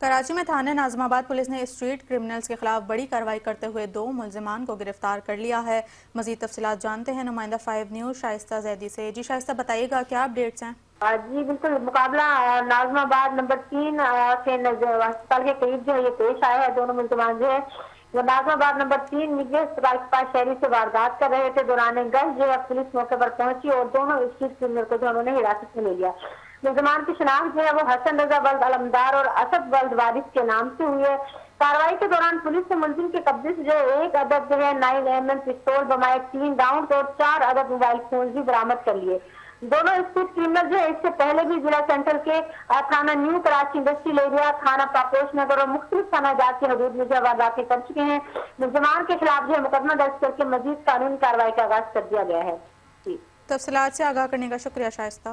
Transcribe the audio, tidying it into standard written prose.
کراچی میں تھانے ناظم آباد پولیس نے اسٹریٹ کرمنلز کے خلاف بڑی کارروائی کرتے ہوئے 2 ملزمان کو گرفتار کر لیا ہے۔ مزید تفصیلات جانتے ہیں نمائندہ 5 نیوز شائستہ زیدی سے۔ جی شائستہ، بتائیے گا کیا اپڈیٹس ہیں؟ جی بالکل، مقابلہ ناظم آباد نمبر 3 کے ہسپتال کے قریب جو ہے یہ پیش آیا ہے۔ دونوں ملزمان جو ہے وہ ناظم آباد نمبر 3 نجی ہسپتال کے پاس شہری سے واردات کر رہے تھے۔ دوران گشت جو ہے پولیس موقع پر پہنچی اور دونوں اسٹریٹ کرمنل کو جو انہوں نے حراست میں لے لیا۔ ملزمان کی شناخت جو ہے وہ حسن رضا ولد علمدار اور اسد ولد وارث کے نام سے ہوئی ہے۔ کارروائی کے دوران پولیس نے ملزم کے قبضے سے جو ہے 1 عدد جو ہے 9mm پستول بمائے 3 راؤنڈ اور 4 عدد موبائل فون بھی برآمد کر لیے۔ دونوں اسٹریٹ کرمنل جو ہے اس سے پہلے بھی ضلع سینٹرل کے تھانہ نیو کراچی انڈسٹریل ایریا، تھانہ پاپوش نگر اور مختلف تھانہ جات کی حدود میں جو وارداتیں کر چکے ہیں۔ ملزمان کے خلاف جو ہے مقدمہ درج کر کے مزید قانونی کارروائی کا آغاز کر دیا گیا ہے۔ تفصیلات سے آگاہ کرنے کا شکریہ شائستہ۔